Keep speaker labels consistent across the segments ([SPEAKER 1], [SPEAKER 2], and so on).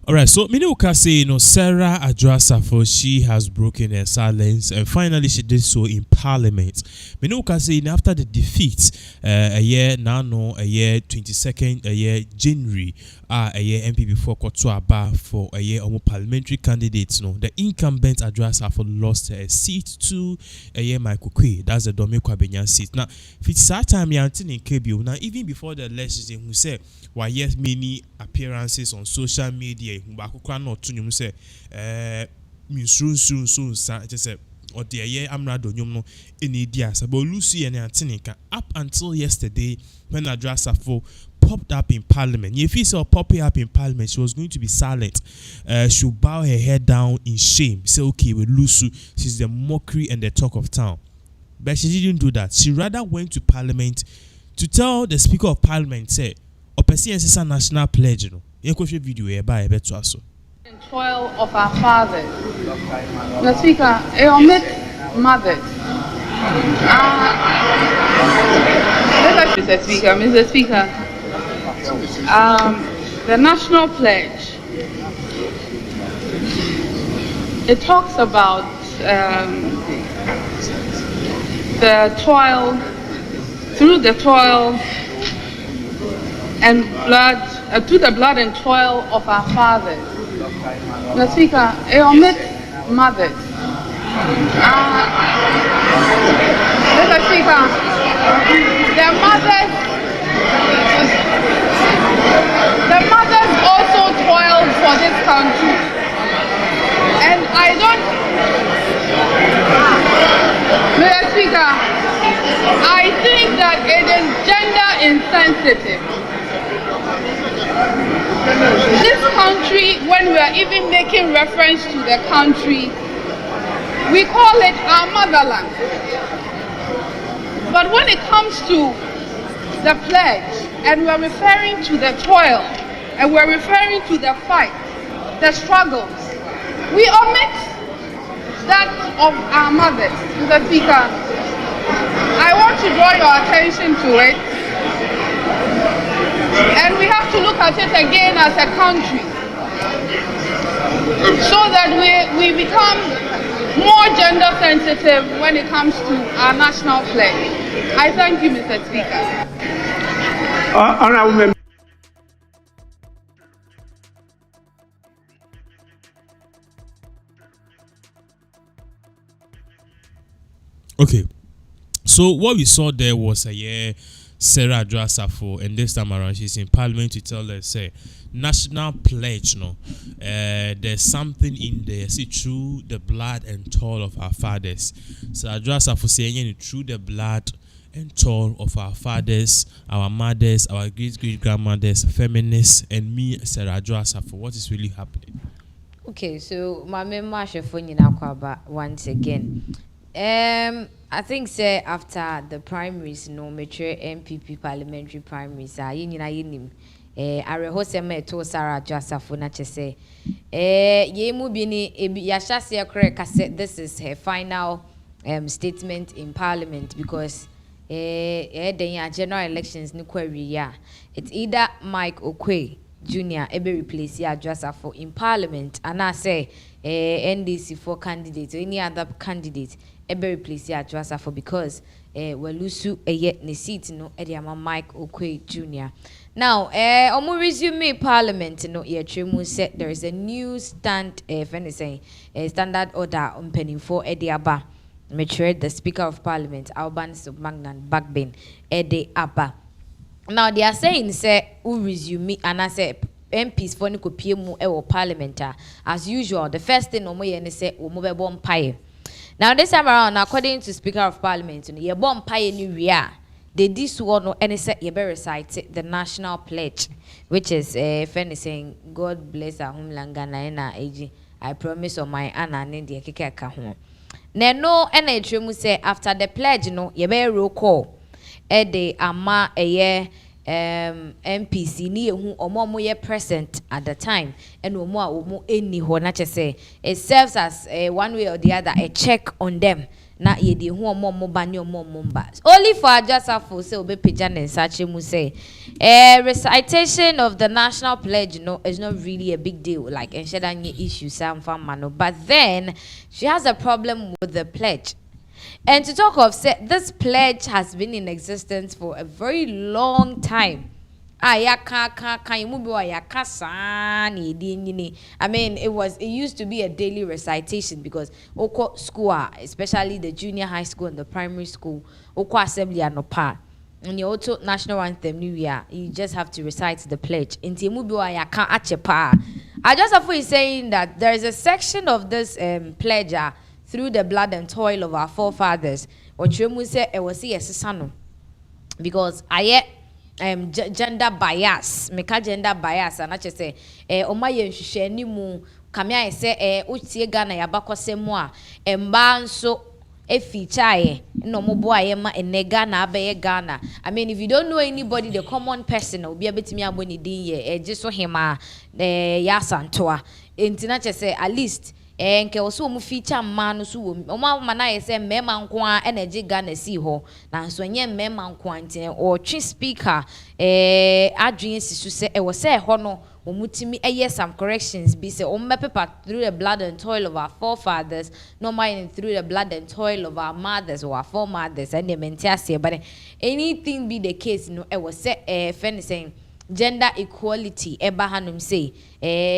[SPEAKER 1] All right, so Minuka say, Sarah Adwoa Safo, she has broken her silence, and finally she did so in Parliament. Minuka say, after the defeat, a year 22nd, January, a year MPP for Kotuaba for a year parliamentary candidates. The incumbent Adwoa Safo lost her seat to a year Michael Kwe. That's the Dominic Kwabenya seat. Now, if it's that time, you're in KBO. Now, even before the election, who said, why yes, many appearances on social media. Not to say, soon, just say, or the year I'm not doing any ideas about Lucy and Antinica up until yesterday when Adwoa Safo popped up in Parliament. If he saw popping up in Parliament, she was going to be silent. She'll bow her head down in shame. Say, okay, with Lucy, she's the mockery and the talk of town. But she didn't do that. She rather went to Parliament to tell the Speaker of Parliament, say, Opesi is a national pledge, video by to us.
[SPEAKER 2] Toil of our fathers. The Speaker, omit mothers. Mr. Speaker, the national pledge. It talks about the toil, through the toil and blood, through the blood and toil of our fathers. The Speaker, omit mothers. Mr. Speaker, the mothers also toiled for this country, and I don't. Mr. Speaker, I think that it is gender insensitive. This country, when we are even making reference to the country, we call it our motherland. But when it comes to the pledge, and we're referring to the toil, and we're referring to the fight, the struggles, we omit that of our mothers. Mr. Speaker, I want to draw your attention to it. And we have to look at it again as a country, so that we become more gender sensitive when it comes to our national pledge. I thank you, Mr. Speaker.
[SPEAKER 3] Honorable Member.
[SPEAKER 1] Okay, so what we saw there was a year Sarah Adwoa Safo, and this time around she's in Parliament to tell us, say, national pledge, there's something in there, see, through the blood and toil of our fathers. So Adwoa Safo saying, through the blood and toil of our fathers, our mothers, our great-great-grandmothers, feminists, and me, Sarah Adwoa Safo, what is really happening?
[SPEAKER 4] Okay, so my member once again. I think say after the primaries, mature MPP parliamentary primaries, I rehearse to Sarah Adwoa Safo na say, ye mu bi ni yasha se correct cassette. This is her final statement in Parliament because the general elections ni kweriya. It's either Mike Okwe Jr. ebe replace Adwoa Safo in Parliament, and I say NDC for candidate or any other candidate ebe replace Adwoa Safo because welusu ne seat no ediama Mike Okwe Jr. Now omo resume Parliament no ye tremu said there is a new stand standard order on penning for ediaba mature the Speaker of Parliament Alban Submagnan Backbin Ede Abba. Now they are saying say who resume and I say MPs for ni kopie mu Parliament as usual. The first thing omo ye ne say omo be bom paye. Now this time around, according to Speaker of Parliament, ye bomb pie ni ria. They this one no any say ye be recite the national pledge, which is saying God bless our homeland Ghana na ag. I promise on my Anna Nindi keke ka ho. Ne no ena etremu say after the pledge no ye be roll call. De ama MPC ni ehu omo ye present at the time and omo eni ho na che say it serves as one way or the other a check on them na ye di hu omo ba ni omo ba only for Adwoa Safo say obe pagya ne sache mu say recitation of the national pledge is not really a big deal like enshedanye issue sam famano, but then she has a problem with the pledge. And to talk of say this pledge has been in existence for a very long time. I mean, it used to be a daily recitation because oko school, especially the junior high school and the primary school, oko assembly anopa. And you also national anthem new year, you just have to recite the pledge. Inti mubiwa ya kan achepa. I just have is saying that there is a section of this pledge through the blood and toil of our forefathers. What you say it was yes because gender bias, meka gender bias, and I just say, Omaye sheni mu, kamia say, utie Ghana yabakosemo a, mbanso feature no mo boy ma enega na abe Ghana. I mean, if you don't know anybody, the common person will be able to me aboni din ye, just so him yasantoa. Intina just say at least. Nke oso mu feature man so wo oma mana ye se mema nko a energy Ghana si ho na so nye mema nko antene o twi speaker adwen sisu se e wo se ho no omutimi some corrections be say paper through the blood and toil of our forefathers, no mind through the blood and toil of our mothers or our foremothers and the mentiasia, but anything be the case e was say saying gender equality eba hanum say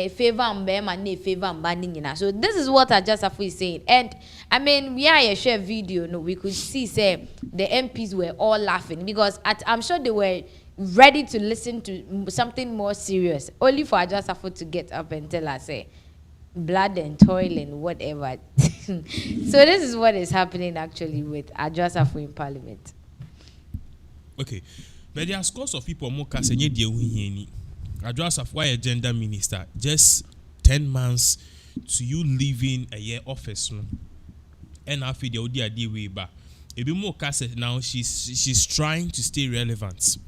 [SPEAKER 4] favor mbema ne favor mbani nyina. So this is what Adwoa Safo is saying, and I mean we are share video we could see say the MPs were all laughing because I'm sure they were ready to listen to something more serious, only for Adwoa Safo to get up and tell us say blood and toil and whatever. So this is what is happening actually with Adwoa Safo in Parliament.
[SPEAKER 1] Okay. But there are scores of people more kasenye die uhieni. Adwoa Safo a gender minister, just 10 months to you leaving a year office no. And after the odi adi way ba. Ebi more kase now she's trying to stay relevant.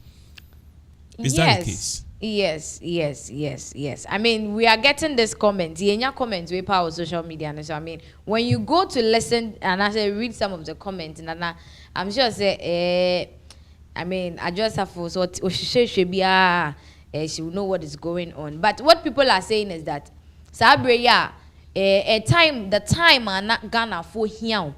[SPEAKER 1] Is that the case? Yes. I mean, we are getting this comment. Yenya comments we power social media. So I mean, when you go to listen and I say read some of the comments, and I'm sure say I mean, Adwoa Safo so she will know what is going on. But what people are saying is that Sabreya the time are not Ghana for here.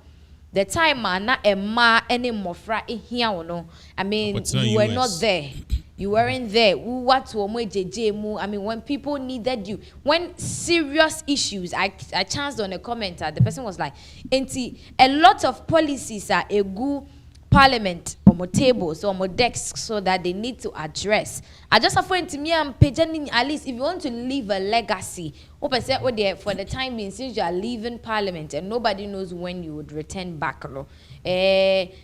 [SPEAKER 1] The time are not a ma any mofra here no. I mean, you were not there. You weren't there. What I mean, when people needed you, when serious issues, I chanced on a commenter. The person was like, a lot of policies are a good Parliament on my tables or my desks so that they need to address. I just have to me and paging at least if you want to leave a legacy, for the time being since you are leaving Parliament and nobody knows when you would return back. It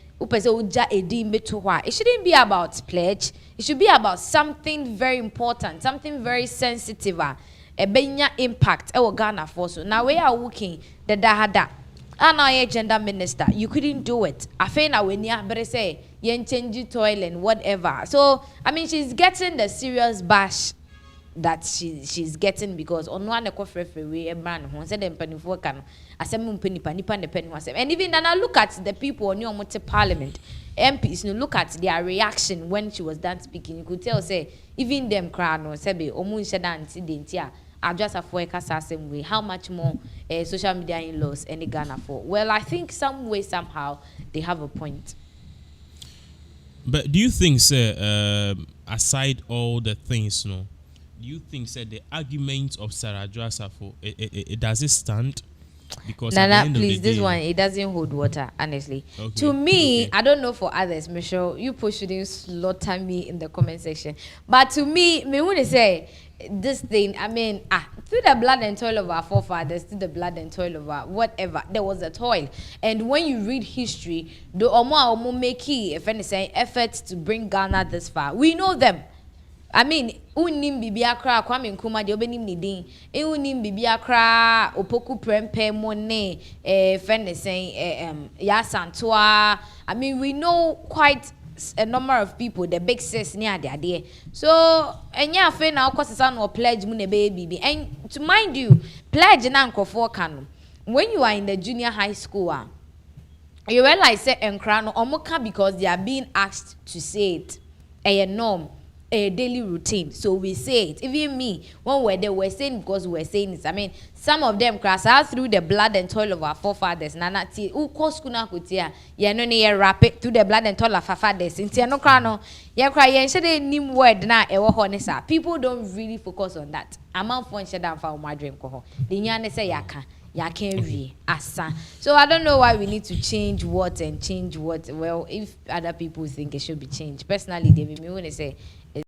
[SPEAKER 1] shouldn't be about pledge. It should be about something very important, something very sensitive. A benya impact. Ghana for so now we are working the dahada. And our gender minister, you couldn't do it. I think when you better say yen change toilet and whatever. So I mean, she's getting the serious bash that she's getting because on one we a man who said them penny for can assemble penny the penny was. And even then I look at the people on your Parliament MPs, look at their reaction when she was done speaking. You could tell say even them cry no sebe omu shedan dentia. Adwoa Safo same way. How much more social media in-laws any Ghana for? Well, I think some way, somehow, they have a point. But do you think, sir, aside all the things, do you think, sir, the argument of Sarah Adwoa Safo, it does it stand? Because
[SPEAKER 4] Nana, please, this one, it doesn't hold water, honestly. Okay. To me, I don't know for others, Michelle, you shouldn't slaughter me in the comment section. But to me want to say, this thing, I mean, through the blood and toil of our forefathers, through the blood and toil of our whatever, there was a toil. And when you read history, the Omo make if anything, efforts to bring Ghana this far. We know them. I mean, unim bibia kra Kwame Nkrumah de obenim ni din. Unim bibia kra opoku prempe mone ya santoa. I mean, we know quite a number of people, the big sis near there. So, and yeah, fe now cause son or pledge mune baby. And to mind you, pledge na nkofo kanu. When you are in the junior high school, you realize say enkra no omoka because they are being asked to say it. A norm, a daily routine. So we say it. Even me, when we're there, we're saying because we're saying it. I mean, some of them cross out through the blood and toil of our forefathers. Nana ti u koskuna kutia. Ya no ne wrap it through the blood and toil of our fathers. Intia no krano. Ya cry yen shade nim word na ewo honesa. People don't really focus on that. Amount for shada for my dream koho. The nyane say yaka. Ya can't read asa. So I don't know why we need to change what and change what. Well, if other people think it should be changed, personally, David, me when they say